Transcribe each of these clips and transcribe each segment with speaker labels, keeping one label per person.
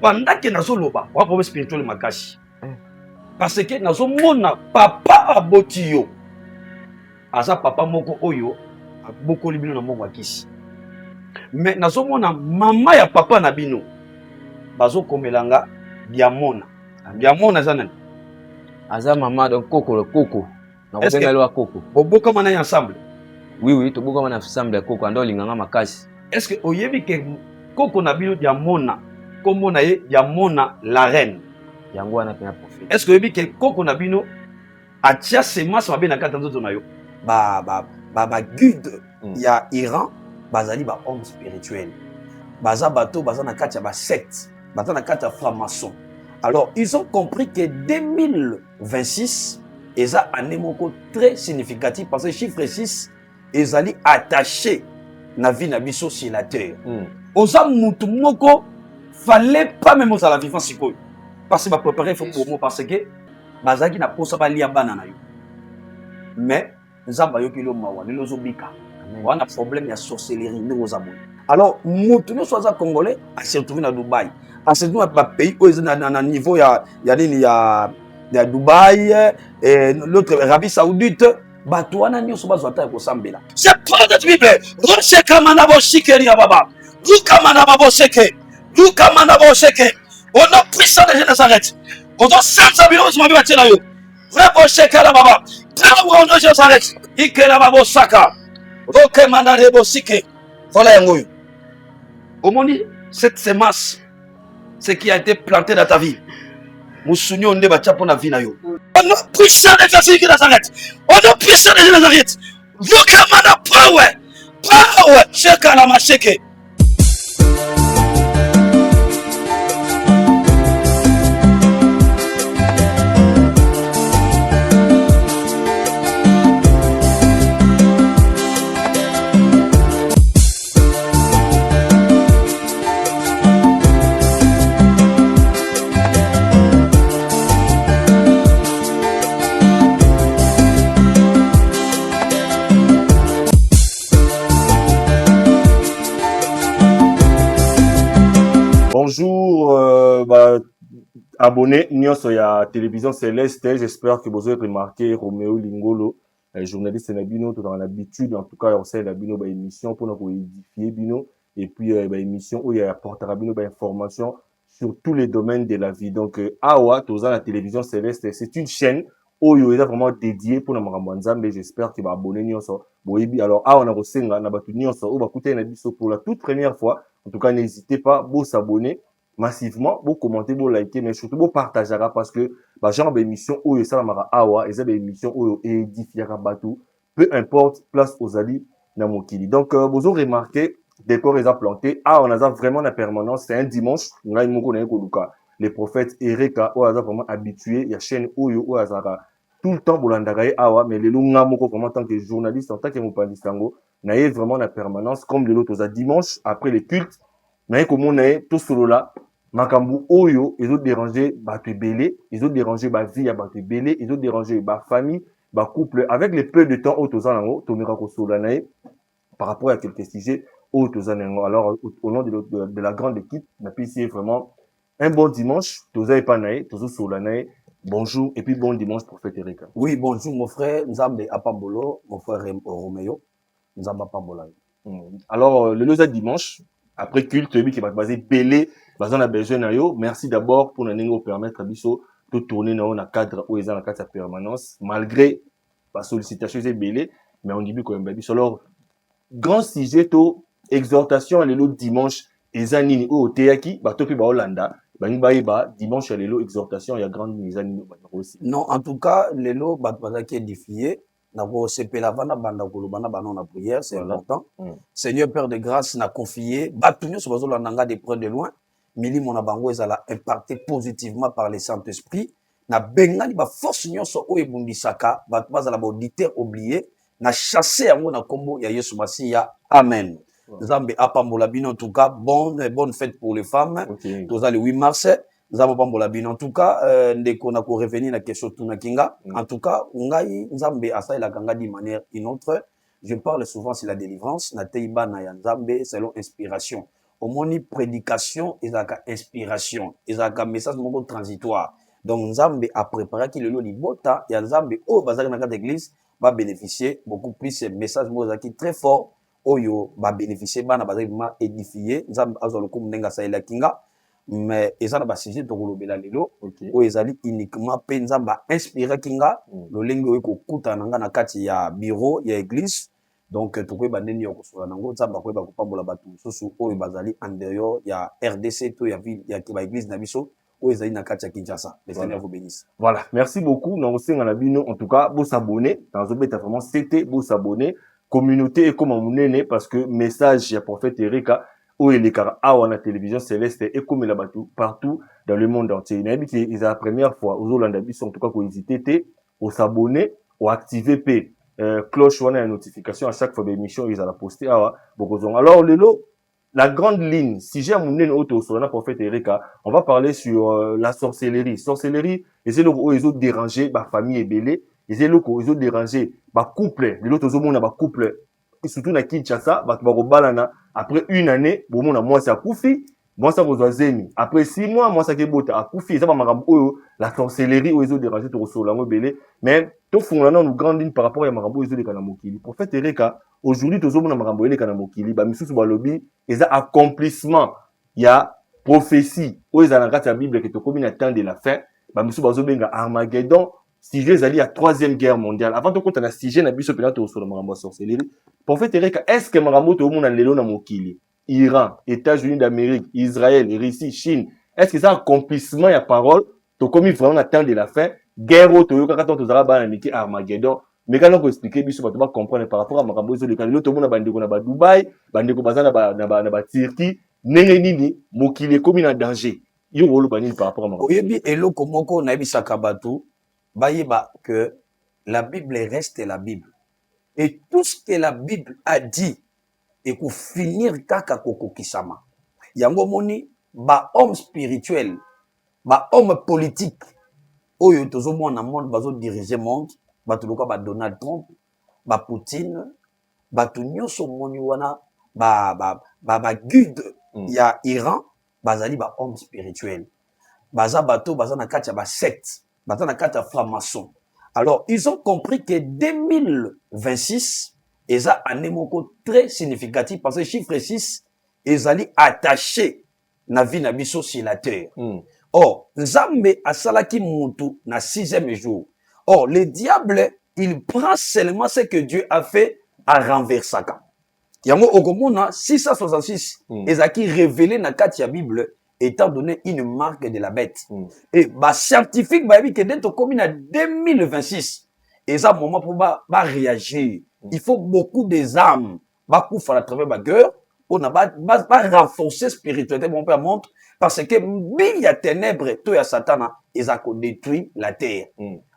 Speaker 1: pendant que nazo loba wa problème spirituel makasi parce que nazo mona papa aboti yo aza papa moko oyo abokoli bino na moko akisi mais nazo mona mama ya papa na bino bazo komelanga biamona za nani
Speaker 2: aza mama donc Coco le Coco na kobenga lo Coco
Speaker 1: boboka mana ensemble
Speaker 2: oui toboka mana ensemble Coco ando linganga makasi
Speaker 1: est-ce que oyebi ke Coco na bino biamona komona ye biamona la reine
Speaker 2: yango wana pena prophète
Speaker 1: est-ce que oyebi ke Coco na bino atia semence mabe na kata nzoto na yo ba guide ya Iran bazali ba homme spirituel baza bato baza na kati ya ba secte baza na kati ya franc-maçon. Alors ils ont compris que 2026 eza année moko très significative parce que chiffre 6 ezali attaché na vie na biso sur la terre. Oza mutu moko fallait pas même aux la vivant sikoyo parce que ba préparer faut pour moi parce que bazaki na posa ba lia bana na yo mais nzamba yo kilo mawa lelo zo bika on a problème ya sorcellerie ndeko za boye. Alors mutu no soza congolais a se retrouvé na Dubaï a se retrouvé na pays où na niveau ya nini ya Dubaï et l'autre Arabie Saoudite bato wana nyonso bazwata ko sambela. C'est pas de Bible. Roche kamana bo shikeri ya baba. Lukamana babo seke. Lukamana bo seke. Au nom puissant de Nazareth. On doit sentir bien ce matin là yo. Vrai bo shekera baba. Tant on doit Nazareth. Ikela babo saka. Roke mandare bo sike. Voilà yango. Omoni cette semence ce qui a été planté dans ta vie. Musunyo onde bacha pona vie na yo. On nom puissant de Nazareth. On nom puissant de Nazareth. Lukamana power. Power shekala masheke.
Speaker 3: Bonjour, abonnés, nyonso ya télévision Céleste. J'espère que vous avez remarqué Roméo Lingolo, journaliste Nabino, tout en l'habitude, en tout cas, on sait Nabino, émission pour nous édifier Bino, et puis émission où il apportera Bino information sur tous les domaines de la vie. Donc, Awa, tout la télévision Céleste, c'est une chaîne où il est vraiment dédié pour nous Marambanza, mais j'espère qu'il va abonner nyonso. Alors, Awa, on a reçu Nabatu nyonso, on va écouter Nabiso pour la toute première fois. En tout cas, n'hésitez pas, vous s'abonner massivement, vous commenter, vous liker, mais surtout vous partager parce que, genre d'émission où ça mara awa, et ça d'émission où édifiera batou, peu importe, place aux alliés dans mon kili. Donc, vous avez remarqué, décor les a planté, on a vraiment la permanence, c'est un dimanche, on a une moko na koluka. Les prophètes Ereka, où on a vraiment habitué, il y a chaîne où on a tout le temps, bolandagaye awa, mais les longs moko vraiment en tant que journaliste, en tant que moupanistango, naïe vraiment la permanence comme de l'autre dimanche après les cultes naïe comme on est tout solo là makambu oyo ils ont dérangé bato belé ils ont dérangé ba vie à bato belé ils ont dérangé ba famille ba couple avec les peu de temps au tozanango tomira ko solo naïe par rapport à quelques sujets au tozanango. Alors au nom de la grande équipe n'a pu essayer vraiment un bon dimanche toza pas naïe tozo solo naïe. Bonjour et puis bon dimanche prophète Erika.
Speaker 1: Oui, bonjour mon frère Nzambe Apambolo, mon frère Roméo.
Speaker 3: Alors, le lundi dimanche, après culte, qui va basé belé, basé na besoin na yo. Merci d'abord pour nous permettre à biso de tourner dans un cadre où ils ont la carte de permanence, malgré la sollicitation c'est belé, mais on dit quand même biso. Alors, grand sujet to exhortation à l'autre dimanche, ezanini au teaki, topi ba Hollanda, dimanche à l'élo exhortation, il y a grande ezanini aussi.
Speaker 1: Non, en tout cas, l'élo qui est édifié. Prière, c'est important. Seigneur Père de grâce n'a confié batunyo sur bazolo nanga de près de loin mili mona bango ezala impacté positivement par le Saint-Esprit na bengani ba force nyonso o ebundisaka ba bazala ba auditeur oublié na chasser yango na kombo ya Yesu Masiya. Amen. Nzambe apambola bino en tout cas bonne fête pour les femmes. Toza le 8 mars. Nzambe pambola bino en tout cas ndeko na ko revenir na question tuna kinga. En tout cas ngai nzambe asa la kanga de manière une autre. Je parle souvent sur la délivrance na teiba na ya nzambe selon inspiration. au moni prédication et la inspiration et la message moko transitoire. Donc Nzambe a préparé qui le lot libota ya Nzambe o bazaka na kata église va bénéficier beaucoup plus ce message moko qui très fort oyo va bénéficier bana bazaka édifier Nzambe azolo ko mnenga sa ila kinga mais ezana ba sujet to kolobela lelo o ezali uniquement pe Nzambe inspiré kinga lo lengo oyo ko kuta nanga na kati ya bureau ya église. Donc tukwe bandeni yoko sola nango Nzambe ko ba kopambola batu susu oyo bazali en dehors ya RDC to ya ville ya ba église na biso. Le Seigneur vous bénisse.
Speaker 3: Voilà, merci beaucoup. En tout cas, vous s'abonner. Dans le vraiment, c'était vous s'abonner. Communauté et comme on parce que message ya prophète Erika, où il est car à la télévision céleste et comme il a battu partout dans le monde entier. C'est la première fois aux Hollandais, en tout cas, qu'on hésité, au s'abonner, au activer P, cloche ou une notification à chaque fois d'émission, ils allaient poster. Alors, le lot, la grande ligne, si j'ai amené une autre sur le prophète Erika, on va parler sur la sorcellerie. Sorcellerie, et c'est là où ils ont dérangé ma famille et belé, et c'est là où ils ont dérangé ma couple, les autres hommes ma couple, et surtout na Kinshasa, bah balana. Après une année, bon mon moi c'est à Koufi, moi ça vous zemi. Après 6 mois, moi ça qui botte à Koufi, ça va marambo la sorcellerie où ils ont dérangé tout sur la belé, mais tout fond là une grande ligne par rapport à marambo ils ont des kanamokili. Prophète Erika aujourd'hui, tous les gens qui ont kanamokili, bah, monsieur Subalobi, ils ont accomplissement, il y a prophétie, où ils ont la Bible qui est comme une attente de la fin, bah, monsieur Bazobenga Armageddon, si je les alliés à la 3e guerre mondiale, avant de compter, on a si j'ai un sur le Marambo sorcellerie, prophète Erika, est-ce que Marambo tout le monde a l'élo na mokili? Iran, États-Unis d'Amérique, Israël, Russie, Chine, est-ce que ça accomplissement, il y a parole, tout comme il faut en attendre de la fin, guerre au Toyo, quand on a bananiqué Armageddon, mais quand on explique, il faut comprendre par rapport à Marambo, tout le monde a bandé qu'on a Dubaï, bandé qu'on a Turquie, n'est mokili comme il a danger. Il y a un banni par rapport à Marambo.
Speaker 1: Oyebi elo komoko na ebi sakabatu, bayeba que la Bible reste la Bible. Et tout ce que la Bible a dit, et pour finir kaka koko kisama. Yango moni, ba homme spirituel, ba homme politique, oyo tozo mona monde bazo diriger monde, batu loka ba Donald Trump, ba Poutine, batu nyonso moni wana, ba guide ya Iran, bazali ba homme spirituel. Baza bato, baza na kati ya ba secte, baza na kati ya franc-maçon. Alors, ils ont compris que 2026, ils ont un moko très significatif parce que chiffre 6, ils allaient attacher na vie na biso sur la terre. Or, Nzambe asalaki mutu na 6e jour. Or, le diable, il prend seulement ce que Dieu a fait à renverser. Yango okomona 666, ils ont révélé na kati ya Bible étant donné une marque de la bête. Et bah scientifique bah que dès qu'on à 2026 et ça moment pour bah réagir. Il faut beaucoup des âmes bah pour faire à travers ma gueule pour n'a pas renforcer spiritualité mon père montre parce que il y a ténèbres tout y a Satan ils a détruit la terre.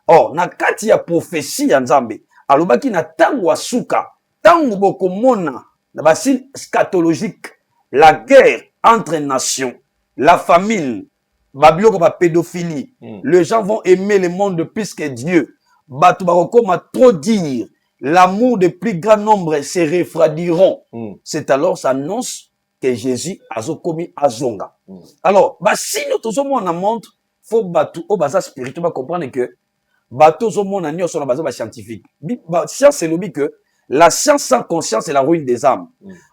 Speaker 1: Or na kati ya prophétie ya Nzambe alobaki na tango asuka tango bokomona na basil scatologique la guerre entre nations. La famine, la pédophilie, les gens vont aimer le monde plus que Dieu. Comme trop dire, l'amour de plus grand nombre se refroidiront. C'est alors ça annonce que Jésus a commis à Zonga. Alors, si nous tous au monde montre, faut battre au bas spirituel comprendre que bateau au monde a sur la base scientifique. Science c'est le que la science sans conscience c'est la ruine des âmes.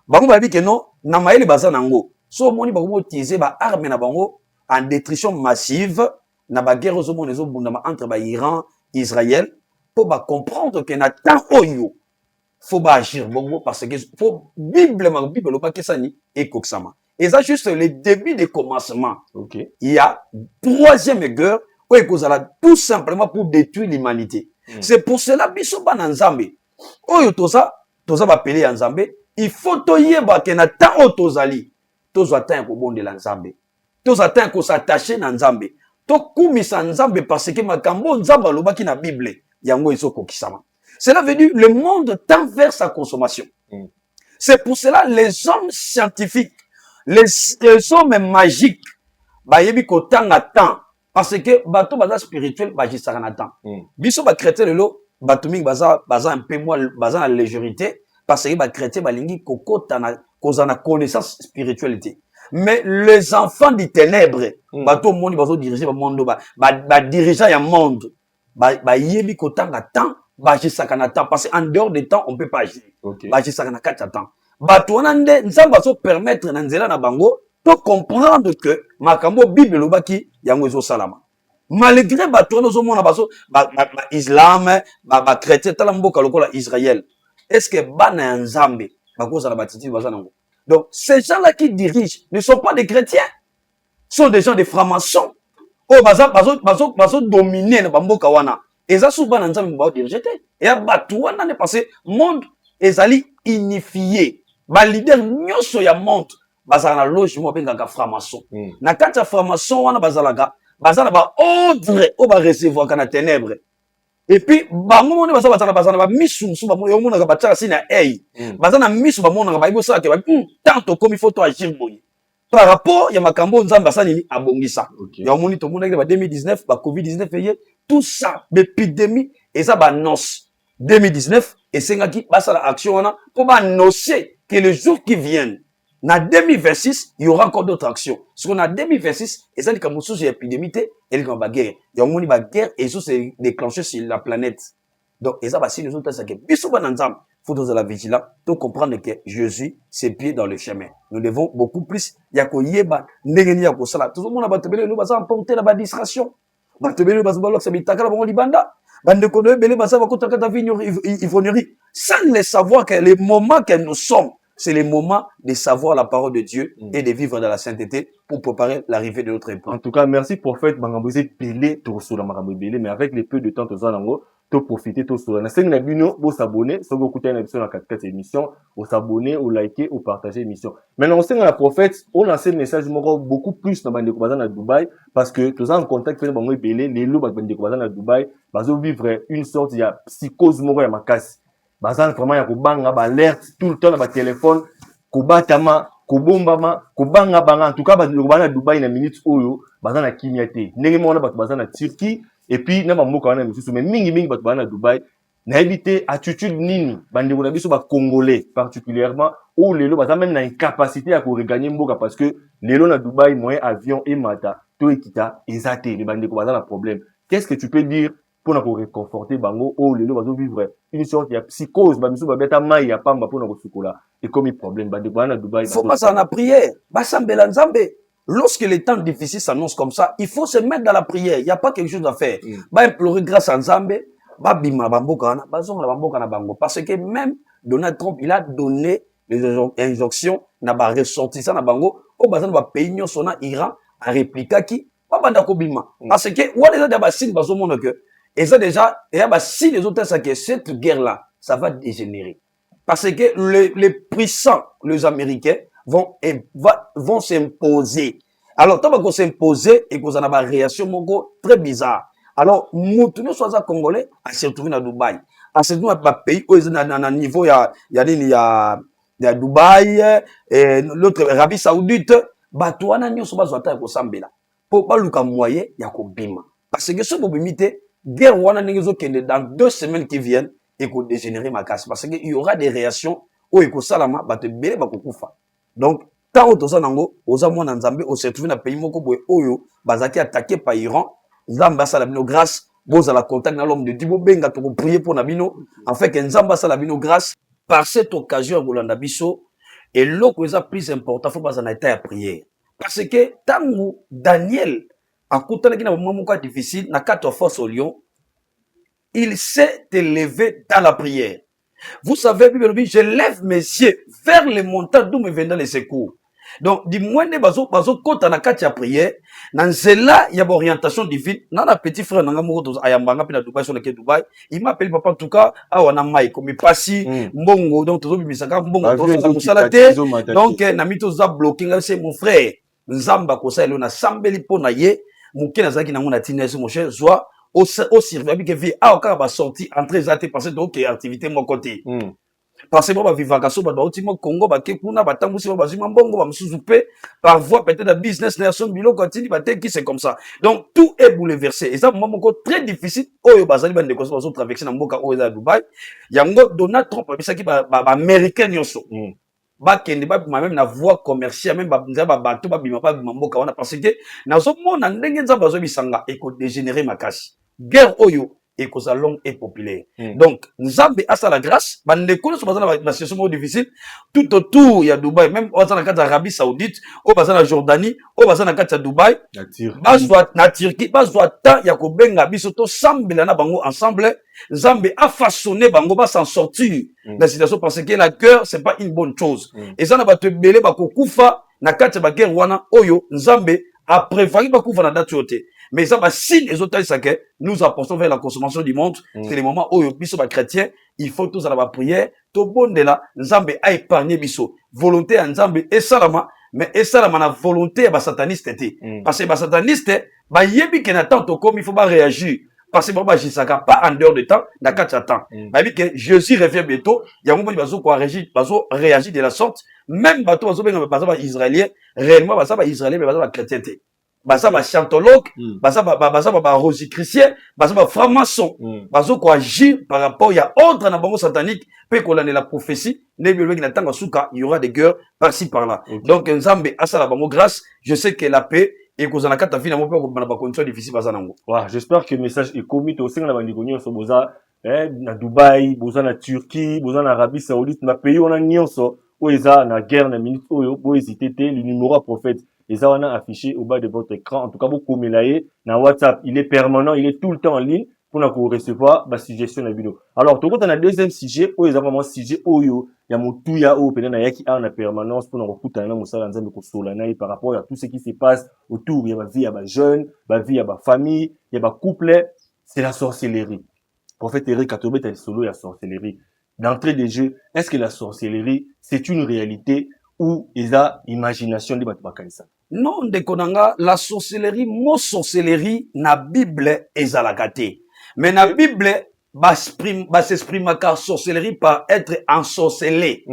Speaker 1: Bango ba dit que non, na maele bazanango. So moni ba ko utiliser ba arme na bango en détrition massive na ba guerre zo moni zo bundama entre ba Iran Israël pour ba comprendre que na temps oyo faut ba agir bongo parce que faut Bible le pas que ça ni et koksama et ça juste le début de commencement. Il y a 3e guerre où ekozala tout simplement pour détruire l'humanité. C'est pour cela biso ba na Nzambe oyo toza ba pele Nzambe il faut toyeba que na temps o tozali tous atteignent au bon de l'Nzambe. Tous atteignent qu'on s'attache à Nzambe. Tous kumisa Nzambe parce que makambo Nzamba loba ki na Bible. Yango iso kokisama. Cela veut dire le monde tend vers sa consommation. C'est pour cela les hommes scientifiques, les hommes magiques, ba yebi ko tanga temps parce que bato baza spirituel ba jisaka na temps. Biso ba chrétien lelo bato mingi baza un peu moins baza la légèreté parce que ba chrétien ba lingi kokota na kozana connaissance spiritualité. Mais les enfants des ténèbres, bato monde bazo diriger ba monde ba dirigeant ya monde, ba yebi ko tanga temps, ba jisaka na temps parce qu'en dehors de temps on peut pas agir. Ba jisaka na kati temps. Bato wana nde nzamba zo permettre na nzela na bango to comprendre que makambo Bible lobaki yango ezo salama. Malgré bato wana zo mona bazo ba islam, ba chrétien tala mboka lokola Israël. Est-ce que bana nzambe ba koza na batiti baza nango? Donc, ces gens-là qui dirigent ne sont pas des chrétiens. Sont des gens de francs-maçons. Oh, bazo dominer na bamboka wana. Et ça, souvent, dans le monde diriger. Et à Batouana, n'est passé, monde, ezali unifié. Ba leader, nyoso ya monde, bazala na loge, moi, benga franc-maçon. Na kata franc-maçon, wana bazalaga, bazala ba ordre, o ba recevoir kana ténèbres. Et puis, bango moni bazana ba misu su ba yo mona ka batala sina bazana misu ba mona ka ba ibosa ke ba tanto comme il faut to agir boye. Par rapport ya makambo nzamba sani abongisa. Ya moni to mona ba 2019 ba Covid-19 eye tout ça l'épidémie et ça ba noce 2019 et sengaki ba sala action wana pour ba nocer que le jour qui viennent na 2026 il y aura encore d'autres actions. Ce qu'on a 2026 et ça dit comme sous épidémie et comme ba guerre. Il y a une guerre et ça c'est déclenché sur la planète. Donc et ça va si les autres ça que biso ba nzam faut dans la vigilance pour comprendre que Jésus ses pieds dans le chemin. Nous devons beaucoup plus ya ko yeba ndengeni ya ko sala. Tout le monde ba tebele nous ba ça emporter la ba distraction. Ba tebele ba ba ça bitaka la ba libanda. Bande ko bele ba ça va kotaka ta vignerie. Sans le savoir que les moments que nous sommes c'est le moment de savoir la parole de Dieu et de vivre dans la sainteté pour préparer l'arrivée de notre époux.
Speaker 3: En tout cas, merci prophète Bangambozé Pelé Toursoula Marambélé, mais avec les peu de temps Tozanango, to profiter Toursoula. Na sengi na bino, bo s'abonner, so go écouter une émission dans 4 émissions, au s'abonner, au liker, au partager l'émission. Maintenant, on sait la prophète, on lance un message beaucoup plus dans Bande Kobaza à Dubaï, parce que tous en contact avec Bango Pelé, les loups Bande Kobaza à Dubaï, bazo vivre une sorte de psychose moro ya makasi. Bazan vraiment ya kobanga ba alerte tout le temps na ba téléphone kobatama kobombama kobanga banga en tout cas ba kobana Dubaï na minute oyo bazan na kimiate ndenge mona ba bazan na Turquie et puis na ba mboka wana misusu mais mingi ba bazan na Dubaï na éviter attitude nini bande na biso ba congolais particulièrement ou lelo bazan même na incapacité à regagner mboka parce que lelo na Dubaï moyen avion et mata to ekita ezate les bande ko bazan na problème. Qu'est-ce que tu peux dire pour nous réconforter bango oh les lois vivre une sorte de psychose ba misu ba beta mai ya pamba pour nous sukola et comme problème ba de na Dubaï
Speaker 1: faut pas en prière ba sambela nzambe lorsque les temps difficiles s'annoncent comme ça il faut se mettre dans la prière il y a pas quelque chose à faire ba implorer grâce à nzambe ba bima bamboka na ba zonga bamboka na bango parce que même Donald Trump il a donné des injonctions na ba ressortissant na bango au bazan ba pays nyonso na Iran a répliqué qui ba banda ko bima parce que wala za ba signe bazo mona que et ça déjà, et si les autres savent que cette guerre-là, ça va dégénérer. Parce que les puissants, les Américains, vont s'imposer. Alors, tant qu'on s'imposer et qu'on a une réaction très bizarre. Alors, nous, soit Congolais, à se retrouver à Dubaï. À se retrouver à pays où il y a un niveau, il y a Dubaï, et l'autre, Arabie Saoudite, Batouana, nous sommes à Sambela. Pour pas le moyen, il y a Bima. Parce que ce que guerre wana ningezo kende dans 2 semaines qui viennent et qu'on dégénérer ma casse parce que il y aura des réactions où eko salama ba te belé ba kokufa donc tant auto ça nango oza mwana nzambe o se trouver na pays moko boye oyo bazaki attaqué par Iran nzamba sala bino grâce boza la contact na l'homme de Dieu benga to prier pour na bino en fait que nzamba sala bino grâce par cette occasion bolanda biso et loko eza plus important faut pas en état à prier parce que tangu Daniel en comptant qu'il y a un moment difficile, na 4 forces au lion, il s'est élevé dans la prière. Vous savez, je lève mes yeux vers les montagnes d'où me viendront les secours. Donc, du moins, bazo kota na kati ya prière, dans cela, il y a une orientation divine. Dans la petit frère, nanga moko ayambanga pina Dubaï sur le quai Dubaï, il m'appelle papa en tout cas, wana mai comme il passe mbongo donc tozo bimisaka mbongo tozo musalate. Donc, na mito za bloqué c'est mon frère. Nzamba ko sa elona sambeli pona ye. Mouké Nazaki n'a pas de mon cher, soit au service que vie a encore ba sorti entrer zate parce que donc activité mon côté. Parce que ba vivakaso ba otimo Congo ba kekuna ba tambusi ba zima mbongo ba msuzupe par voie peut-être de business nation bilo continue ba qui c'est comme ça. Donc tout est bouleversé et ça moment très difficile oyo bazali ba ndeko so traverser na mboka oyo za Dubaï. Yango Donald Trump bisaki ba américain nyonso. bakende babima même na voie commerciale même bato babima mboka wana parce que nazomona ndenge nzambe azobisanga ekodégénérer makasi guerre oyo ekozala longue et populaire. Donc nzambe asa la grâce bandeko nyonso baza na situation moko difficile tout autour ya Dubaï, même baza na kati ya Arabie Saoudite oyo baza na Jordanie oyo baza na kati ya Dubaï bazwa na Turquie bazwa ta ya kobenga biso tosambela na bango ensemble nzambe a façonné bango ba s'en sortir la situation parce que la guerre c'est pas une bonne chose et ça na bato ebele bakokufa na kati ya baguerre wana oyo nzambe a préparé bakufa na date yote. Mais ça va signe les autres que nous apportons vers la consommation du monde. C'est le moment où biso ba chrétien, il faut tous à la prière, to bonde là, nzambe a épargné biso. Volonté à nzambe et salama, mais et salama na volonté ba sataniste té. Parce que ba sataniste ba yebi que na temps to comme il faut pas réagir. Parce que ba jisaka pas en dehors de temps, na kacha temps. Ba yebi que Jésus revient bientôt, il y a un moment bazo quoi réagir de la sorte, même bato bazo benga ba israélien, réellement ba israélien mais ba chrétien té. Baza ba scientologue, baza ba rosicrucien, baza ba franc-maçon, bazo ko agir par rapport il y a ordre na bango satanique pe ko la prophétie ne biologue na tanga suka il y aura des guerres par-ci par-là. Donc nzambe asala bango grâce, je sais que la paix et ko zana kata fina mo pe ko na ba conditions difficiles baza nango.
Speaker 3: Wa, j'espère que le message est commis au sein na bandiko nyonso boza na Dubaï, boza na Turquie, boza na Arabie Saoudite, na pays on a nyonso o eza na guerre na minute oyo bo hésiter le numéro à prophète. Et ça, on a affiché au bas de votre écran. En tout cas, vous commélaye dans WhatsApp. Il est permanent, il est tout le temps en ligne pour nous recevoir ma suggestion de la vidéo. Alors, tout le monde, on a deuxième sujet. Oh, ils ont vraiment sujet. Oh, yo. Il y a mon tout, ya, oh, peut-être, il y a en permanence pour nous recouter un homme, ça, dans un solanaï par rapport à tout ce qui se passe autour. Il y a ma vie, il y a ma jeune, ma vie, il y a ma famille, il y a ma couple. C'est la sorcellerie. Prophète Eric Katobé, t'as solo, il y a sorcellerie. D'entrée des jeux, est-ce que la sorcellerie, c'est une réalité ou ils ont imagination de Batbakanisa?
Speaker 1: Non, ndekonanga, la sorcellerie, mo sorcellerie, na Bible ezalakate. Mais na Bible, s'exprime car sorcellerie par être ensorcelé.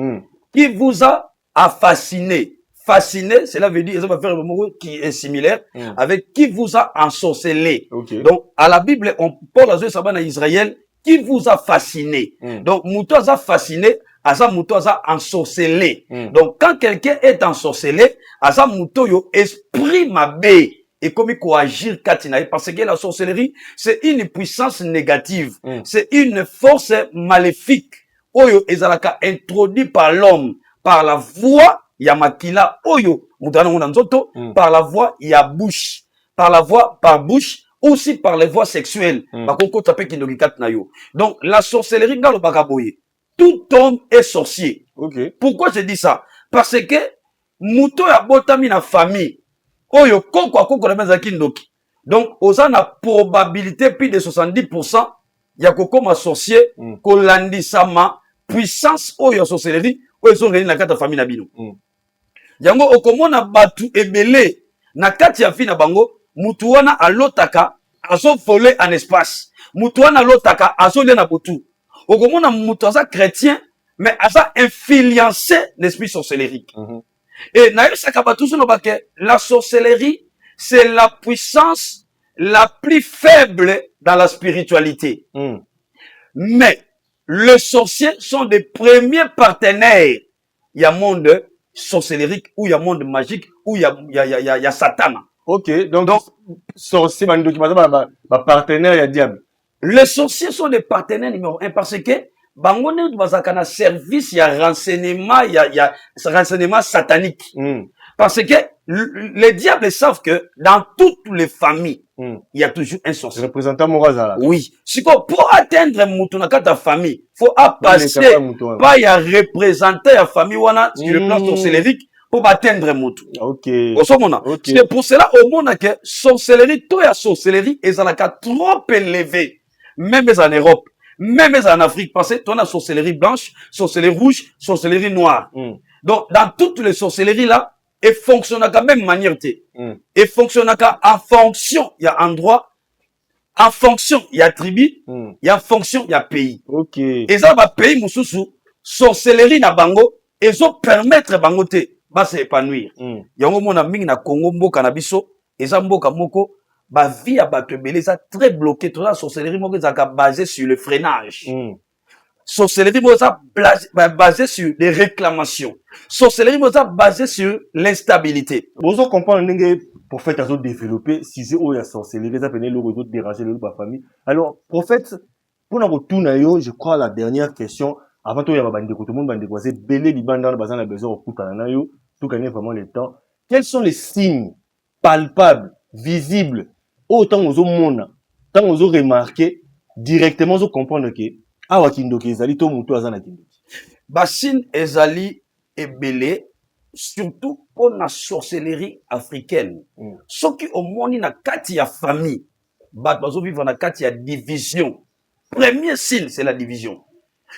Speaker 1: Qui vous a fasciné. Fasciné, cela veut dire, ça va faire un mot qui est similaire, avec qui vous a ensorcelé. Donc, à la Bible, on parle à Sabana Israël, qui vous a fasciné. Donc, Mouto a fasciné, Asa Mouto a ensorcelé. Donc, quand quelqu'un est ensorcelé, Asa Mouto yo esprit mabé. Et comme il faut agir katinaï, parce que la sorcellerie, c'est une puissance négative. C'est une force maléfique. Oyo ezalaka introduit par l'homme, par la voix yamakila oyo, par la voix ya bouche, par la voix par bouche, aussi par les voies sexuelles. Donc, la sorcellerie, dans le bagaboye, tout homme est sorcier. Pourquoi je dis ça? Parce que, mouto ya botami na famille, oyo koko akoko na mezaki ndoki. Donc, oza na probabilité plus de 70%, ya koko ma sorcier, kolandi sama, puissance oyo sorcellerie, oyo son réuni na kata famille na bino. Yango okomona batu ebele, na kati ya fi na bango, mutu wana alotaka azo voler en espace. Mutu wana alotaka azo le na botu. Okomona mutu aza chrétien mais aza influencé l'esprit sorcellerique. Et na yosaka batu so lobake la sorcellerie c'est la puissance la plus faible dans la spiritualité. Mais les sorciers sont des premiers partenaires. Il y a monde sorcellerique ou il y a monde magique ou il y a Satan.
Speaker 3: Donc sorcier, partenaire, il y a diable.
Speaker 1: Les sorciers sont des partenaires numéro 1 parce que, bangoné, bazakana service, il y a renseignement, il y a renseignement satanique. Parce que, les diables savent que, dans toutes les familles, il y a toujours un sorcier.
Speaker 3: Représentant Moraza.
Speaker 1: Oui. Pour atteindre Moutounaka ta famille, faut passer, pas y a représenté la famille, wana, sur le plan sorcellerique, pour atteindre Moutou. C'est pour cela, au monde, que sorcellerie, tout la sorcellerie, est trop élevé. Même en Europe, même en Afrique, parce que tu as sorcellerie blanche, sorcellerie rouge, sorcellerie noire. Donc, dans toutes les sorcelleries là, et fonctionne à la même manière. Et fonctionne en fonction, il y a endroit, en fonction, il y a tribu, il y a fonction, il y a pays. Et ça, va pays, moussousou, sorcellerie na bango, et ça permettre bango te, va s'épanouir. Yango mona mingi na Congo mboka na biso, et ça mboka moko, ba vie à battre belé, ça très bloqué, tout la sorcellerie moko, ça basé sur le freinage. sorcellerie basée sur les réclamations. Sorcellerie basée sur l'instabilité.
Speaker 3: Vous comprenez que prophète a développé sujet où il y a sorcellerie, ça peut le déranger le famille. Alors prophète, pour nous retourner, je crois la dernière question avant tout il y a tout le monde bande c'est belé libanda dans bazan la besoin au coup tout gagner vraiment le temps. Quels sont les signes palpables, visibles autant aux monde, tant aux remarqué directement aux comprendre que awa kindoki ezali to mutu azana kindoki.
Speaker 1: Bassine ezali ebele surtout pour la sorcellerie africaine. Ce qui au monde na kati ya famille, bazo vivre na kati ya division. Premier signe c'est la division.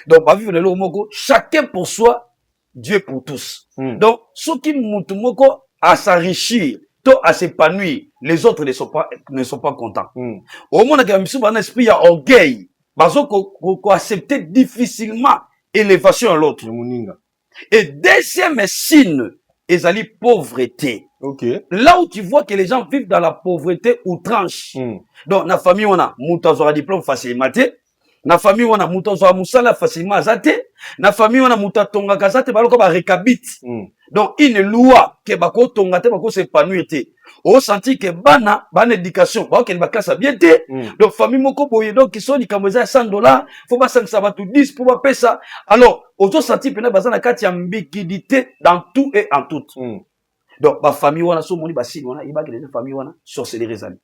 Speaker 1: Donc ba vivre le moko chacun pour soi, Dieu pour tous. Donc ce qui mutu moko à s'enrichir, to à s'épanouir, les autres ne sont pas contents. Au monde que misu ba na esprit ya orgueil. Bazo ko accepter difficilement élévation à l'autre. Et deuxième signe, ezali pauvreté.
Speaker 3: Okay.
Speaker 1: Là où tu vois que les gens vivent dans la pauvreté outrance. Donc na famille on a muta diplôme facilement. Na famille on a muta musala facilement azate. Na famille on a muta tonga kazate baloko ba rekabit. Donc une loi que bako tonga te bako s'épanouir te. Au senti que bana éducation ba ken ba classe bien te. Donc famille moko boye donc qui sont likambo za $100, faut pas ça va tout 10 pour pas payer ça. Alors auto senti pena bazana kati ya ambiguïté dans tout et en tout. Donc ba famille wana so moni ba signe wana ibaki les famille wana sorcellerie zali.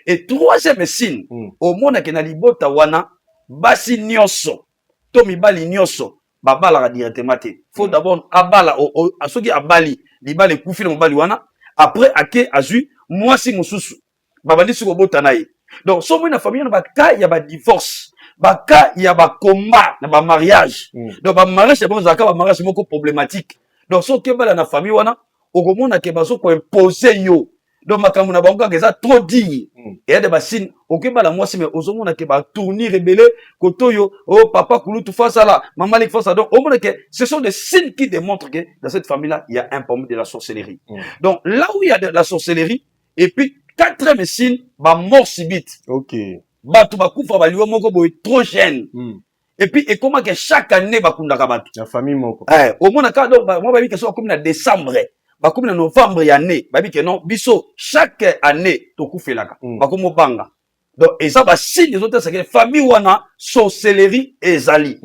Speaker 1: Et troisième signe au monde que na libota wana basi nyonso to mibali nyonso babala directement te. Faut d'abord abala asoki abali libale kufi na mobali wana après ake azui mwasi mususu babandi siko bota naye. Donc so moni na famille na baka ya ba divorce, baka ya ba combat na ba mariage. Donc ba mariage c'est bon zaka ba mariage moko problématique. Donc so ke bala na famille wana okomona ke bazo ko imposer yo. Donc makambo na bango ka trop dit. Et ya de basine okeba la mwasi mais ozomona ke ba tourner rebelle kotoyo oh papa kulu tu fais ça là maman les fait ça. Donc au moins que ce sont des signes qui démontrent que dans cette famille là il y a un problème de la sorcellerie. Donc là où il y a de la sorcellerie et puis quatrième signe ba mort subite.
Speaker 3: OK.
Speaker 1: Batu ba kufa ba liwa moko boy trop jeune. Et puis et comment que chaque année ba kundaka batu.
Speaker 3: La famille moko.
Speaker 1: Au moins ka donc moi ba bi que soit comme na décembre. Bakomi na novembre ya année babi que non biso chaque année tokufelaka bakomo banga. Donc et ça ba signe les autres c'est que famille wana sorcellerie ezali.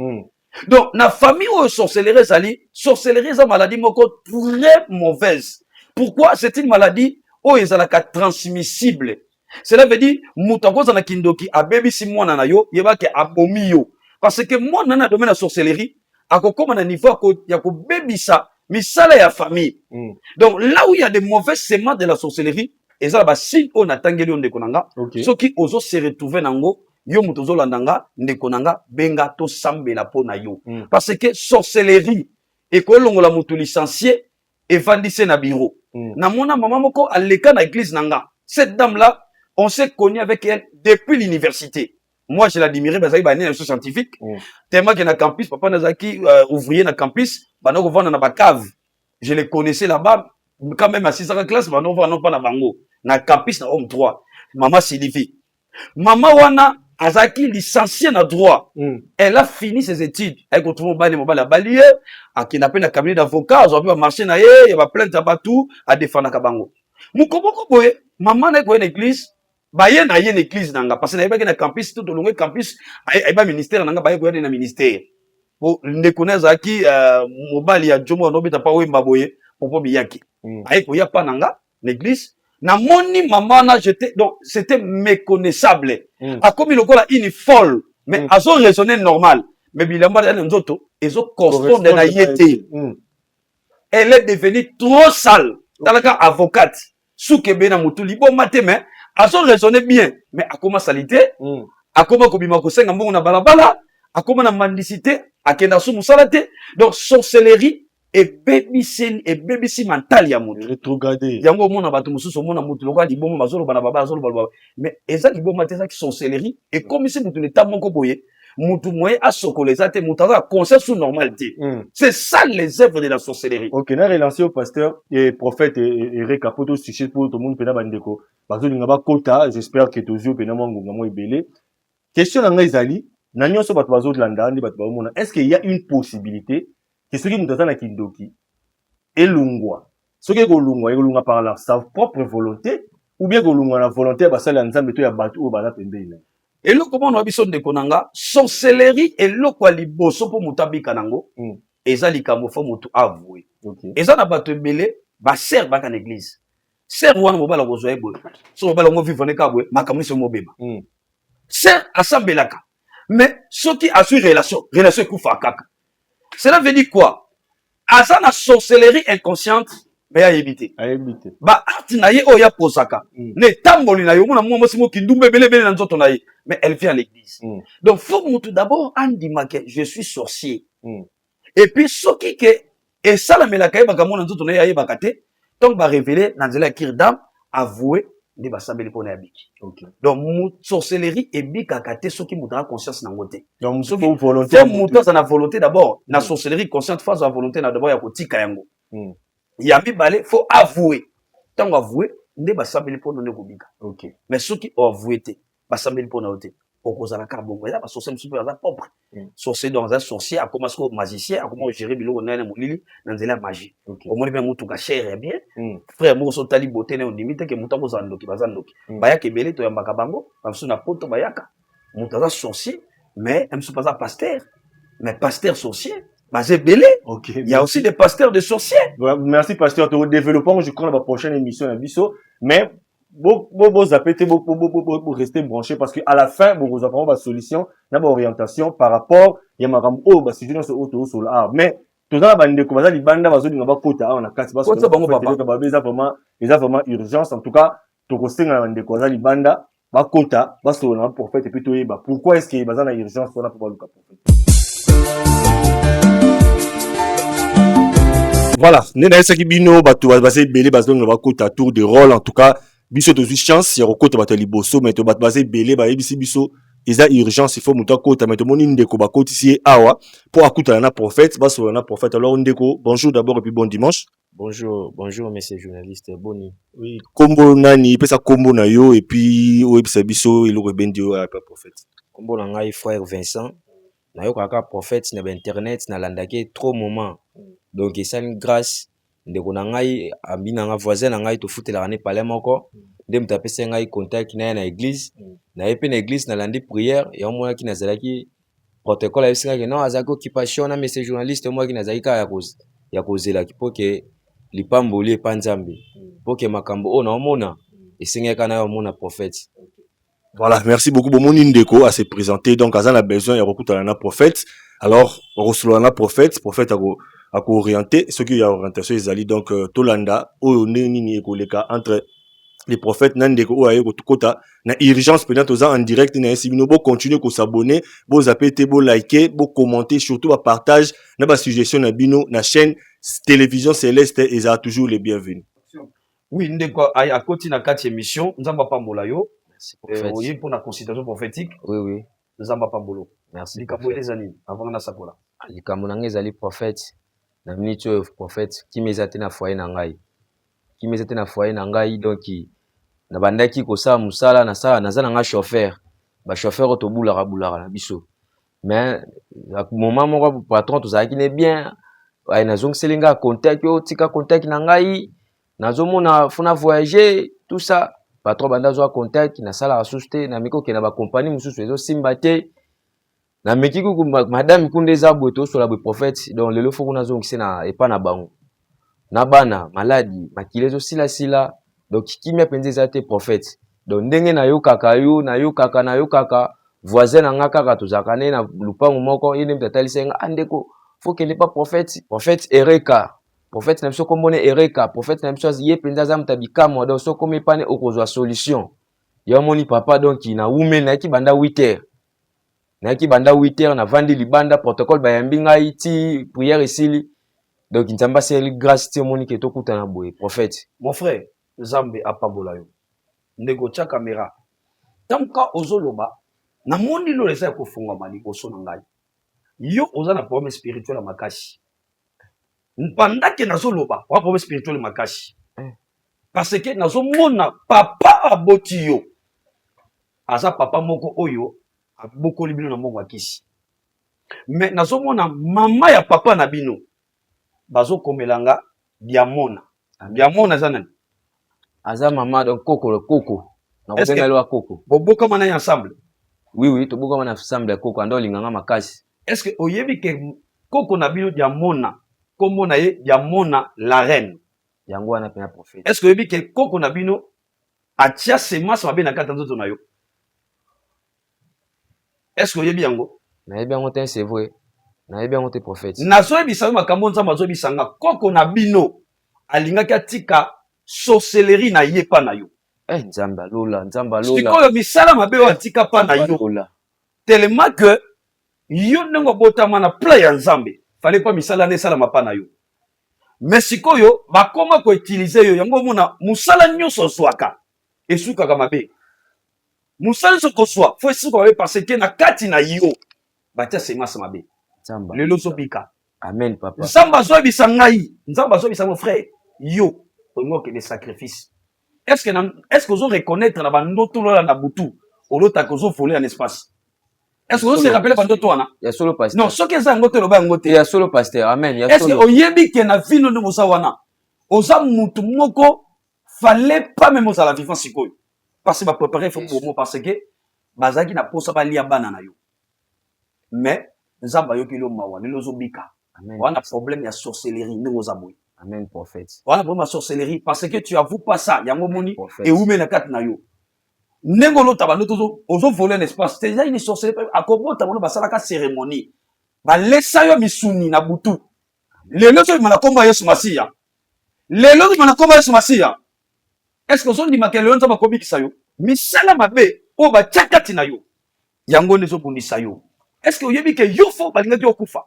Speaker 1: Donc na famille ou sorcellerie ezali, sorcellerie c'est maladie moko très mauvaise. Pourquoi? C'est une maladie où ezalaka transmissible. Cela veut dire mutako za na kindoki abebi si mwana na yo yeba ke abomi yo. Parce que mwana na domaine la sorcellerie akokoma na niveau ya ko bebisa misala ya famille. Donc là où il y a des mauvais séments de la sorcellerie, et ça ba signe on atangeli on dekonanga, ceux qui oso se retrouver nango, yo mutozo landanga ndekonanga benga to sambela pona yo. Parce que sorcellerie et ko longola mutu licencié et vandissé na bureau. Na mona maman moko aleka na église nanga. Cette dame là, on s'est connu avec elle depuis l'université. Moi, je l'admirais, parce qu'il y a un scientifique. Tellement qu'il y a un campus, papa Nazaki, ouvrier dans le campus, bah, nous revendons dans la cave. Je les connaissais là-bas, quand même à 6 ans de classe, bah, nous revendons pas dans Bango. Dans le campus, dans Homme 3. Maman Sylvie. Maman Wana, Azaki, licenciée dans droit. Elle a fini ses études. Elle continue à balayer, à qui n'a pas un cabinet d'avocat, aujourd'hui, va marcher, il va plaindre à tout, à défendre Kabango. Moukoboko boye, maman n'est pas une église, baye na ye l'église nanga parce que na yeba na campus tout le campus ayeba ministère nanga baye koya na ministère bo ne connaître qui mobile ya jomo no bita pa wemba boye popo biyaki aye koya pa nanga l'église na moni maman na j'étais donc c'était méconnaissable a comme lokola une folle mais azo raisonner normal mais bilamba ya nzoto ezo correspondre na yete elle est devenue trop sale talaka avocate soukebe na mutu libo mate mais a son raisonné bien, mais à comment salité, à comment kobima kosenga mbongo na balabala, à comment na mendicité, à kenda sou musalate. Donc sorcellerie et baby mental ya mutu.
Speaker 3: Rétrogradé.
Speaker 1: Yango mona batu mususu mona mutu lokwa libo mazolo bana baba azolo baba. Mais eza libo mate ça qui sorcellerie et comme si mutu n'était moko boye. Mutu moye a sokolezate mutu a conseil sous normalité. C'est ça les œuvres de la sorcellerie.
Speaker 3: OK, na relancé au pasteur et prophète Eric Kapoto sujet pour tout le monde pena bandeko. Parce que ngaba kota, j'espère que tous yo pena mango ngamo ebele. Question na ezali, Nanyo so bato bazo landa ndi bato bazomona. Est-ce qu'il y a une possibilité que ceux qui mutata na kindoki elungwa ceux qui elungwa par sa propre volonté ou bien elungwa na volonté basala nzambe to ya bato o bala pembele.
Speaker 1: Eloko mona wa biso ndeko nanga sorcellerie eloko ya liboso po mutabika nango eza likambo fo mutu avoué. Eza na bato ebele ba ser baka na église. Ser wana mobala kozwa ebo. So mobala ngo vivre neka bwe makamuni so mobeba. Ser asambelaka. Mais ce qui a su relation kufa kaka. Cela veut dire quoi? Asa na sorcellerie inconsciente mais à éviter. Ba art na ye oya posaka. Ne tamboli na yo mona mwa mosimo kindumbe bele na nzoto na ye. Mais elle vient à l'église. Donc faut mutu d'abord andima que je suis sorcier. Et puis ce qui que et ça la melaka ye bakamona nzoto na ye bakate. Donc ba révéler na nzela kirdam avouer de basambeli pona yabiki. Donc sorcellerie et bika kate ce qui moudra conscience na ngote.
Speaker 3: Donc volonté.
Speaker 1: Faut mutu ça na volonté d'abord. Na sorcellerie consciente face à volonté na d'abord ya kotika yango. Yambi balé faut avouer. Tant avouer nde basambeli pona ne kobika. Mais ceux qui ont avoué te basambeli pona ote. Okozala ka bongo ya ba sorcier super za propre. Sorcier dans un sorcier a commencé comme magicien a comment gérer biloko na molili na nzela magie. Au moins bien mutu ka cher bien. Frère mo so tali beauté na limite que mutu ko zandoki bazandoki. Baya kebele to yambaka bango, bamsu na poto bayaka. Mutu za sorcier mais même pas ça pasteur. Mais pasteur sorcier Bah, belé. Il y a aussi des pasteurs de sorciers.
Speaker 3: Merci, pasteur. Te développons, je crois, dans la prochaine émission, à Bisso. Mais, vous restez branché parce qu'à la fin, vous avez une solution, une orientation par rapport, il y a ma gamme, c'est juste ce auto sur l'art. Mais, tout ça, il y a des bandes, il y a des quotas, on a 4 parce que il y a vraiment urgence. En tout cas, tu restes dans des quotas, les bandes, ba quota, ba sur le prophète, et puis tu bah, pourquoi est-ce qu'il y a besoin d'urgence pour la prophète? Voilà, nena esa ki bino bato basé belé bazo na bakota tour de rôle en tout cas biso to chance ya kokota bato liboso mais to bato basé belé ba yebisi biso eza urgence il faut muto kota mais to moni ndeko bakoti si awa pour akuta na prophète baso na prophète alors ndeko bonjour d'abord et puis bon dimanche.
Speaker 2: Bonjour messieurs journalistes boni.
Speaker 3: Oui, kombo nani pesa kombo na yo et puis oyebisa biso iloko bendio ya prophète.
Speaker 2: Kombo na ngai frère Vincent na yo kaka prophète na internet na landake trop moment. Donc c'est une grâce ndeko na ngai ambi na nga voisin na ngai to futela ne palais moko ndem tapese ngai contact na église na yepe na église na landi prière et on mona ki nazalaki protocole ya singa que non azako occupation na message journaliste moi ki nazalaki ya kozela ki poke lipamboli epanzambe poke makambo o na omona esengeka na yo mona prophète.
Speaker 3: Voilà, merci beaucoup bomoni ndeko à se présenter donc azan a besoin ya kokutana na prophète. Alors rosolana prophète à orienter ce qui y a orientation ezali donc tolanda oyo nini ekoleka entre les prophètes nandeko o aye kota na urgence peut-être aux en direct na sibino bo continuer ko s'abonner bo zapete bo liker bo commenter surtout ba partage na ba suggestion na bino na chaîne télévision Céleste et ça toujours les bienvenus.
Speaker 1: Oui ndeko à koti na 4 émission nzamba pambola yo.
Speaker 2: Merci prophète.
Speaker 1: Oui pour la consultation prophétique.
Speaker 2: Oui.
Speaker 1: Nzamba pambolo.
Speaker 2: Merci.
Speaker 1: Likambo les années avant na sakola.
Speaker 2: Likambo na ngezali prophète. Na minute oyo prophète qui mezate na foyer na ngai donc na bandaki ko sa musala na sa naza na nga chauffeur ba chauffeur to bulaka na biso mais à moment moko patron to zaki ne bien ay na zong selinga contact yo tika contact na ngai nazomona funa voyager tout ça patron banda zo contact na sala asuste na miko ke na ba compagnie mususu ezo simbate na mekiku madame kunde za boto sur la prophète donc lelo faut kuna zongi na epa na bango na bana maladie makilezo sila donc kimia penze za te prophète donc ndenge na yo kaka voisin na nga kaka tozakane na lupango moko yene mtatalisenga andeko faut que n'est pas prophète Ereka prophète na biso kombone Ereka prophète na biso ye penza za mtabika mo donc so comme epane okozwa solution yo moni papa donc na women na ki banda 8h Naki banda 8h na vandi libanda protocole bayambi ngai ti prière isili donc nzamba c'est grâce ti monique to kutana boye prophète.
Speaker 1: Mon frère Zambe apambola yo ndeko cha caméra tamka ozoloba na moni lo lesa ko funga mali ko sona ngai yo oza na problème spirituel makashi pendant na zoloba wa problème spirituel makashi parce que nazo mona papa aboti yo asa papa moko oyo Beaucoup de bino na mbongo akisi. Mais nazomona mama ya papa na bino bazo komelanga biamona. Biamona zanani.
Speaker 2: Aza mama donc Coco le Coco. Na kobenga lo Coco.
Speaker 1: Boboka mana ensemble.
Speaker 2: Oui, toboka mana ensemble Coco ando linganga makasi.
Speaker 1: Est-ce que oyebi ke Coco na bino biamona kombo na ye biamona la reine.
Speaker 2: Yango wana pena prophète.
Speaker 1: Est-ce que oyebi ke Coco na bino atia semence mabe na kata nzoto na yo? Est-ce que oyebi yango?
Speaker 2: Na yebi yango te c'est vrai. Na yebi yango te prophète.
Speaker 1: Na zoyebi sa makambo nzamba zoyebi sanga Coco na bino alingaki atika sorcellerie na ye pa na yo.
Speaker 2: Nzamba lola.
Speaker 1: Sikoyo misala mabe wa atika pa na yo. Tellement que yo nengo botama na plan ya nzambe. Fallait pas misala ne sala mapa na yo. Mais sikoyo bakoma ko utiliser yo yango mona musala nyonso swaka. Esuka kama mabe. Musala nyonso ko swa faut esuka mabe parce que na kati na yo batia semence mabe.
Speaker 2: Nzamba.
Speaker 1: Lelo sobika.
Speaker 2: Amen papa.
Speaker 1: Nzamba zoyebisa ngai. Nzamba zoyebisa mon frère. Yo ongo que des sacrifices. Est-ce que vous reconnaître la bandoto là na butu olota que vous voler en espace? Est-ce que vous se rappelez bandoto wana?
Speaker 2: Il y a solo pasteur.
Speaker 1: Non, ce que ça ngote loba ngote.
Speaker 2: Il y a solo pasteur. Amen.
Speaker 1: Est-ce que oyebi ke na vino no musa wana? Oza mutu moko fallait pas même aux la vivant sikoyo. Parce que va préparer faut pour moi parce que bazaki na posa ba lia bana na yo. Mais nzamba yo kilo mawa lelo zobika.
Speaker 2: Amen.
Speaker 1: Wana problème ya sorcellerie no zaboy.
Speaker 2: Amen prophète.
Speaker 1: Voilà pour ma sorcellerie parce que tu avoues pas ça yango moni et où na kat na yo. Nengo lo tabano tozo ozo voler un espace déjà une sorcellerie akobo tabano basala ka cérémonie. Ba lesa yo misuni na butu. Lelo to mana komba Yesu Masiya. Lelo to mana komba Yesu Masiya. Est-ce que son di makelo nza bakobi kisayo? Misala mabe o ba chakati na yo. Yango nezo bundisa yo. Est-ce que oyebi ke yo fo balinga ki okufa?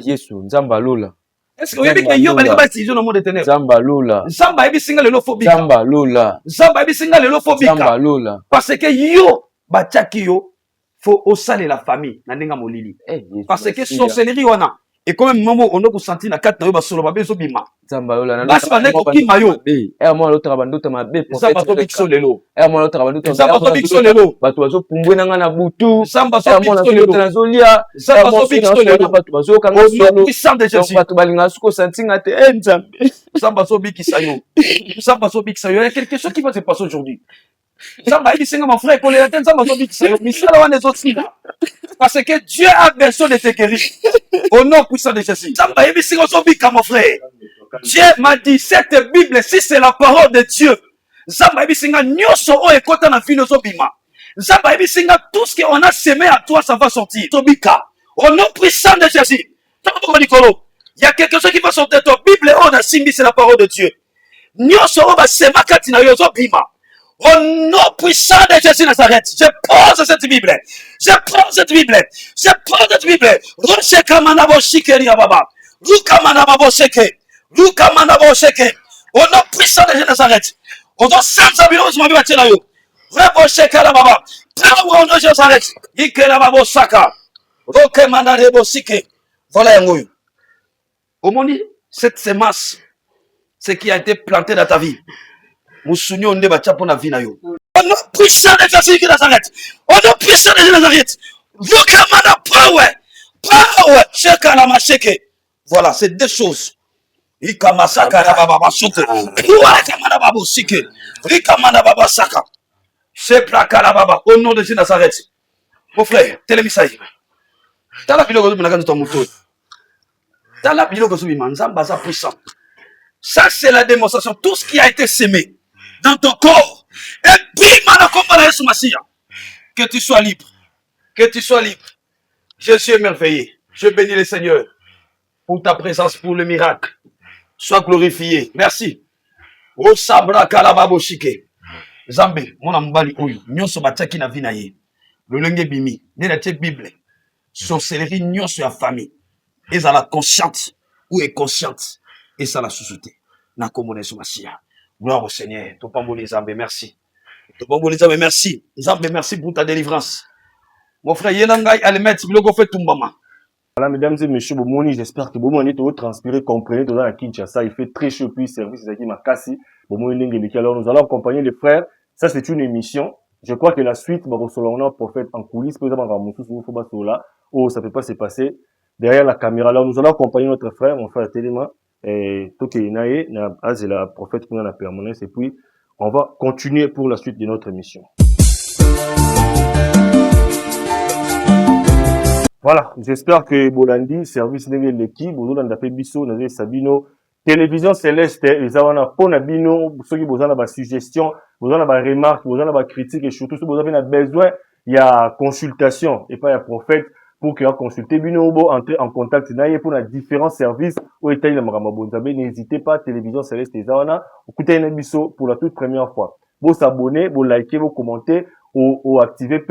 Speaker 2: Yesu nzamba lola.
Speaker 1: Est-ce que oyebi ke yo balinga ba tizo na monde de ténèbres?
Speaker 2: Nzamba lola.
Speaker 1: Nzamba ebi singa lelo fo bika.
Speaker 2: Nzamba lola.
Speaker 1: Nzamba ebi singa lelo fo bika.
Speaker 2: Nzamba lola.
Speaker 1: Parce que yo ba chaki yo faut osale la famille na ndenga molili. Parce que sorcellerie wana et quand même maman on a senti na kat na yo ba solo ba bezo bima.
Speaker 2: Nzamba lola na.
Speaker 1: Basi ba neko ki mayo.
Speaker 2: Moi l'autre bandoto mabe prophète.
Speaker 1: Nzamba to bikso lelo.
Speaker 2: Moi l'autre bandoto.
Speaker 1: Nzamba to bikso lelo.
Speaker 2: Bato bazo pumbwe na ngana butu.
Speaker 1: Nzamba to bikso lelo.
Speaker 2: Nazolia.
Speaker 1: Nzamba to bikso lelo.
Speaker 2: Bato bazo kanga solo.
Speaker 1: Puissant de Jésus.
Speaker 2: Bato balinga suko santinga te nzambe.
Speaker 1: Nzamba to bikisa yo. Nzamba to bikisa yo. Il y a quelque chose qui va se passer aujourd'hui. Nzamba il singa mon frère kolela te nzamba to bikisa yo. Misala wana ezotinga. Parce que Dieu a besoin de te guérir. Au nom puissant de Jésus. Nzamba il singa so bika mon frère. Dieu m'a dit, cette Bible, si c'est la parole de Dieu, Zamba ebisinga nyoso o ekota na fino zobima. Zamba ebisinga tout ce qu'on a semé à toi, ça va sortir. Tobika. Au nom puissant de Jésus. Il y a quelque chose qui va sortir de ta Bible. On a simbi, c'est la parole de Dieu. Nyoso o ba sema katina yo zobima. Au nom puissant de Jésus Nazareth, je pose cette Bible. Je pose cette Bible. Je pose cette Bible. Roche kamanabo shikeri ababa. Luka manabo sheke. Luka manabo sheke. Au nom puissant de Jésus Nazareth. On doit s'ensemble, on se met à tirer. Rebo sheke la baba. Power au nom de Jésus Nazareth. Ike la babo saka. Roke manabo shike. Voilà un mot. Au monde, cette semence, ce qui a été planté dans ta vie. Moussouni on débat pour la vie na yo. On a puissant de Jésus qui Nazareth. On a puissant de Jésus Nazareth. Luka mana power. Power. Sheka la macheke. Voilà, c'est deux choses. Ikamasaka na baba basuke. Ika mana babo sike. Ika mana baba saka. Sheplaka la baba. Au nom de Jésus Nazareth. Mon frère, télémisaï. T'as la biloko de ton mouton. T'as la biloko de Nzamba za puissant. Ça, c'est la démonstration. Tout ce qui a été semé dans ton corps. Et bim, que tu sois libre. Que tu sois libre. Je suis émerveillé. Je bénis le Seigneur pour ta présence, pour le miracle. Sois glorifié. Merci. O sabra kalababo shike. Zambe, mon ambali oyo. Nyonso bataki na vie na ye. Lolenge bimi. Nena te Bible. Sorcellerie nyonso ya famille. Ezala consciente ou inconsciente. Et ça la société. Na komone so masia. Gloire au Seigneur. Topamboli Zambe, merci. Topamboli Zambe, merci. Zambe, merci pour ta délivrance. Mon frère Yenangai Alemet, biloko fait tumbama.
Speaker 3: Voilà, mesdames et messieurs, Bomoni, j'espère que Bomoni est transpiré, comprenez, dans la Kinshasa, il fait très chaud, puis service, c'est qui m'a cassé. Bomoni, alors nous allons accompagner les frères. Ça, c'est une émission Je crois que la suite, bah, on a prophète en coulisses, par exemple, oh, ça peut pas se passer. Derrière la caméra, là, nous allons accompagner notre frère, mon frère Téléma, et Toke Inae, c'est la prophète qu'on a la permanence, et puis, on va continuer pour la suite de notre émission. Voilà, j'espère que Bolandi, service de l'équipe, vous avez appelé Bisso, vous avez Sabino, Télévision Céleste, les avons pour Nabino, ceux qui vous avez des suggestions, vous avez des remarques, vous avez des critiques, et surtout, si vous avez besoin, il y a consultation, et pas il y a prophète, pour qu'il y ait consulté, Bino, entrer en contact, pour les différents services, où est-il le Maramabonzabe, n'hésitez pas, Télévision Céleste, les avons, écoutez Bisso pour la toute première fois. Vous s'abonnez, vous likez, vous commentez, ou activez,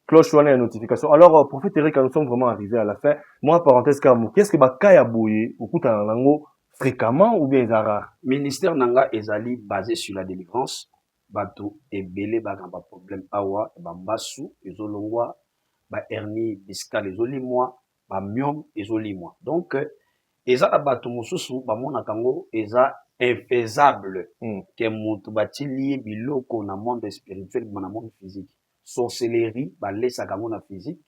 Speaker 3: cloche ou la notification. Alors, prophète Eric, nous sommes vraiment arrivés à la fin. Moi, parenthèse, qu'est-ce que Bakaya Boye, au coup, fréquemment ou bien rare?
Speaker 1: Ministère Nanga Ezali basé sur la délivrance. Bato et belé bagamba problème awa, bambasu, ezolongwa, ba hernie discale ezolimwa, ba myome ezolimwa. Donc, eza la bato mususu, ba mona kango, eza infaisable. Que mutu batili biloko na monde spirituel, na monde physique. Sorcellerie, ba lesa kango na physique,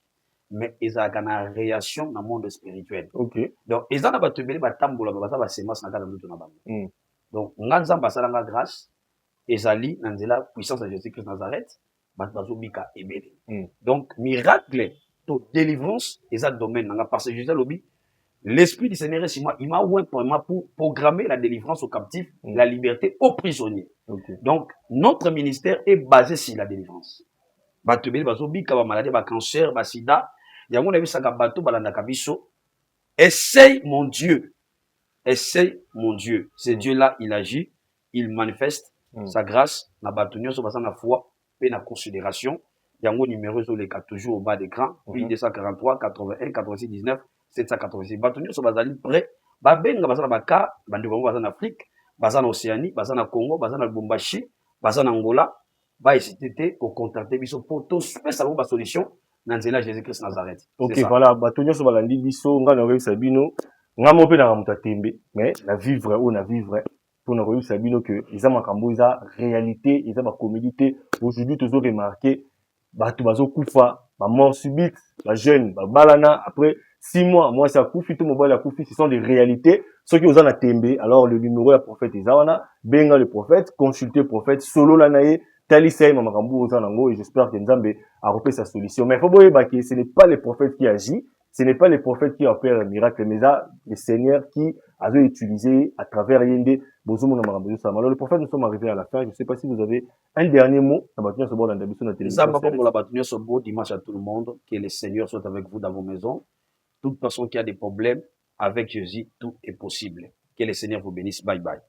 Speaker 1: mais eza kana réaction dans le monde spirituel.
Speaker 3: Okay.
Speaker 1: Donc, eza na bato belé batambola, ba semence na kala mutu na bango. Donc, nganza basalanga grâce, ezali nanzela puissance de Jésus-Christ Nazareth, bazobika ebele. Donc, miracle, to délivrance, eza domaine nanga parce que Jésus lobi, l'esprit du Seigneur est sur moi, il m'a ouvert pour programmer la délivrance aux captifs, la liberté aux prisonniers. Donc, notre ministère est basé sur la délivrance. Bato belé bazobika ba maladie, ba cancer, ba sida, yango na bisaka bato balanda kabiso. Essaye mon Dieu. Essaye mon Dieu. Ce Dieu-là, il agit, il manifeste sa grâce. Na batonio so basa na foi et na considération. Yango numéro zo les toujours au bas d'écran. Puis 243 81 86 19 786. Batonio so basali prêt. Ba benga basa na baka, bandi bango basa na Afrique, basa na Océanie, basa na Congo, basa na Lubumbashi, basa na Angola. Ba hésiter au contacter biso pour tout spécialement ba solution. Nanzela Jésus-Christ Nazareth.
Speaker 3: Ok, voilà, batonio so balandi biso nga na reisa bino. Nga mo pe na mutatembe, mais la vivre ou na vivre pour na reisa bino que isa makambo isa réalité, isa ba comédie. Aujourd'hui toujours remarqué bato bazo kufa, ba mort subite, ba jeune, ba balana après 6 mois, moi ça kufi tout mobile a kufi, ce sont des réalités. Ceux qui osent na tembe, alors le numéro ya prophète Isawana, benga le prophète, consulter prophète solo la nae Talisei Mamakambu Ozanango, et j'espère que Nzambe a repris sa solution. Mais il faut voir que ce n'est pas le prophète qui agit, ce n'est pas le prophète qui opère un miracle, mais ça, le Seigneur qui a utilisé à travers Yende, Bozomo Namakambu Ozanango. Alors le prophète, nous sommes arrivés à la fin. Je ne sais pas si vous avez un dernier mot à bâtir ce bord dans la télévision.
Speaker 1: Dimanche à tout le monde, que le Seigneur soit avec vous dans vos maisons. Toute personne qui a des problèmes, avec Jésus, tout est possible. Que le Seigneur vous bénisse. Bye bye.